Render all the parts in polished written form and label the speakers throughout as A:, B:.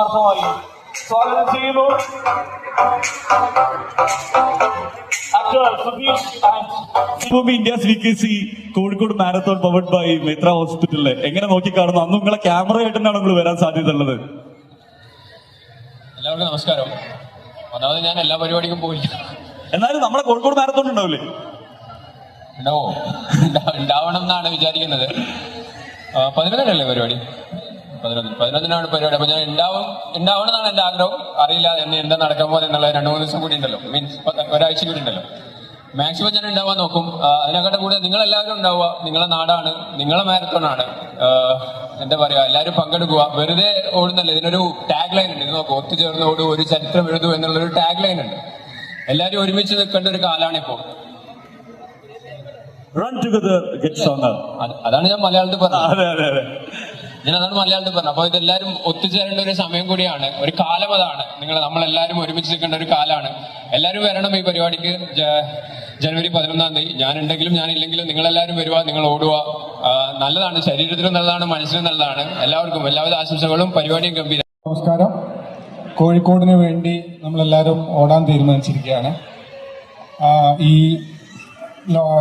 A: ആത്മാർത്ഥമായി സ്വാഗതം ചെയ്യുന്നു.
B: India's VKC Kozhikode marathon powered by Meitra ഹോസ്പിറ്റലിലെ എങ്ങനെ നോക്കിക്കാണുന്നു? അന്ന് നിങ്ങളെ ക്യാമറയായിട്ട് തന്നെയാണ് നിങ്ങൾ വരാൻ സാധ്യത ഉള്ളത്.
C: എല്ലാവർക്കും നമസ്കാരം. ഒന്നാമത് ഞാൻ എല്ലാ പരിപാടിക്കും പോയില്ല,
B: എന്നാലും നമ്മുടെ കോഴിക്കോട് മാരത്തോൺ ഉണ്ടാവില്ലേ?
C: ഉണ്ടാവണം എന്നാണ് വിചാരിക്കുന്നത്. 11-നല്ലേ പരിപാടി? 11-നാണ് പരിപാടി. അപ്പൊ ഞാൻ ഉണ്ടാവണം എന്നാണ് എന്റെ ആഗ്രഹം. അറിയില്ല എന്താ നടക്കാൻ പോകുന്നത് എന്നുള്ള 2-3 ദിവസം കൂടി ഉണ്ടല്ലോ, മീൻസ് ഒരാഴ്ച കൂടി ഉണ്ടല്ലോ. മാക്സിമം ഞാൻ ഉണ്ടാവാൻ നോക്കും. അതിനെക്കാട്ടും കൂടെ നിങ്ങളെല്ലാവരും ഉണ്ടാവുക. നിങ്ങളെ നാടാണ്, നിങ്ങളെ മാരത്തോണാണ്. എന്താ പറയാ, എല്ലാവരും പങ്കെടുക്കുക. വെറുതെ ഓടുന്നല്ലേ, ഇതിനൊരു ടാഗ് ലൈൻ ഉണ്ട്. ഇത് നോക്കൂ, ഒത്തുചേർന്ന് ഓടും, ഒരു ചരിത്രം എഴുതൂ എന്നുള്ളൊരു ടാഗ് ലൈൻ ഉണ്ട്. എല്ലാവരും ഒരുമിച്ച് നിൽക്കേണ്ട ഒരു കാലാണ് ഇപ്പോ. അതാണ് ഞാൻ മലയാളത്തിൽ പറഞ്ഞത്. ഞാനതാണ് മലയാളത്തിൽ പറഞ്ഞത്. അപ്പൊ ഇതെല്ലാരും ഒത്തുചേരേണ്ട ഒരു സമയം കൂടിയാണ്, ഒരു കാലം. അതാണ് നമ്മളെല്ലാരും ഒരുമിച്ച് നിൽക്കേണ്ട ഒരു കാലാണ്. എല്ലാവരും വരണം ഈ പരിപാടിക്ക്. ജനുവരി 11-ാം തീയതി ഞാനുണ്ടെങ്കിലും ഞാനില്ലെങ്കിലും നിങ്ങളെല്ലാവരും വരിക, നിങ്ങൾ ഓടുക. നല്ലതാണ്, ശരീരത്തിനും നല്ലതാണ്, മനസ്സിനും നല്ലതാണ്. എല്ലാവർക്കും എല്ലാവിധ ആശംസകളും. പരിപാടിയും ഗംഭീരം.
D: നമസ്കാരം. കോഴിക്കോടിന് വേണ്ടി നമ്മളെല്ലാവരും ഓടാൻ തീരുമാനിച്ചിരിക്കുകയാണ്.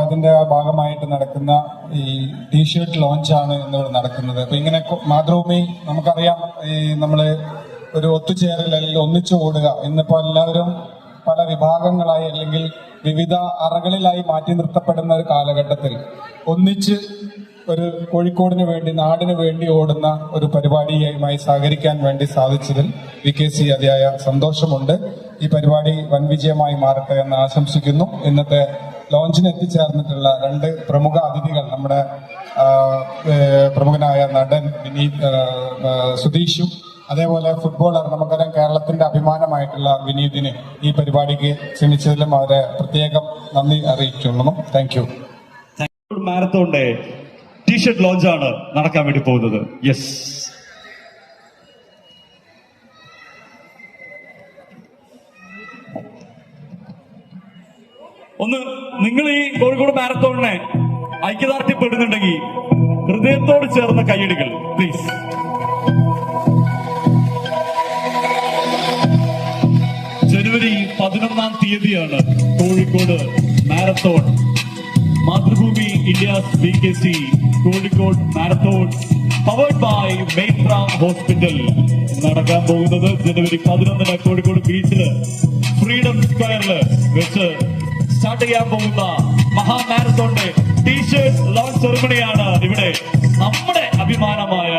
D: ഇതിന്റെ ഭാഗമായിട്ട് നടക്കുന്ന ഈ ടീഷർട്ട് ലോഞ്ചാണ് ഇന്നിവിടെ നടക്കുന്നത്. അപ്പൊ ഇങ്ങനെ മാതൃഭൂമി, നമുക്കറിയാം, നമ്മള് ഒരു ഒത്തുചേരൽ അല്ലെങ്കിൽ ഒന്നിച്ചു ഓടുക. ഇന്നിപ്പോ എല്ലാവരും പല വിഭാഗങ്ങളായി അല്ലെങ്കിൽ വിവിധ അറകളിലായി മാറ്റി നിർത്തപ്പെടുന്ന ഒരു കാലഘട്ടത്തിൽ ഒന്നിച്ച് ഒരു കോഴിക്കോടിന് വേണ്ടി, നാടിന് വേണ്ടി ഓടുന്ന ഒരു പരിപാടിയുമായി സഹകരിക്കാൻ വേണ്ടി സാധിച്ചതിൽ VKC അതിയായ സന്തോഷമുണ്ട്. ഈ പരിപാടി വൻ വിജയമായി മാറട്ടെ എന്ന് ആശംസിക്കുന്നു. ഇന്നത്തെ ലോഞ്ചിന് എത്തിച്ചേർന്നിട്ടുള്ള 2 പ്രമുഖ അതിഥികൾ, നമ്മുടെ പ്രമുഖനായ നടൻ സുധീഷും അതേപോലെ ഫുട്ബോളർ, നമുക്കറിയാം കേരളത്തിന്റെ അഭിമാനമായിട്ടുള്ള വിനീതിന് ഈ പരിപാടിക്ക് ക്ഷണിച്ചതിലും അവരെ പ്രത്യേകം നന്ദി അറിയിക്കുന്നു. Thank you.
B: മാരത്തോണിന്റെ ടീഷർട്ട് ലോഞ്ചാണ് നടക്കാൻ വേണ്ടി പോകുന്നത്. യെസ്, ഒന്ന് നിങ്ങൾ ഈ കോഴിക്കോട് മാരത്തോണിനെ ഐക്യദാർഢ്യപ്പെടുന്നുണ്ടെങ്കിൽ ഹൃദയത്തോട് ചേർന്ന കൈയടികൾ പ്ലീസ്. ജനുവരി 11-ാം തീയതിയാണ് Kozhikode marathon. Mathrubhumi India's VKC Kozhikode marathon powered by Meitra hospital നടക്കാൻ പോകുന്നത് ജനുവരി 11-ന് കോഴിക്കോട് ബീച്ചില് ഫ്രീഡം സ്ക്വയറില് വെച്ച് സ്റ്റാർട്ട് ചെയ്യാൻ പോകുന്ന മഹാമാരത്തോണിന്റെ ടീഷർട്ട് ലോഞ്ച് സെറിമണിയാണ് ഇവിടെ നമ്മുടെ അഭിമാനമായ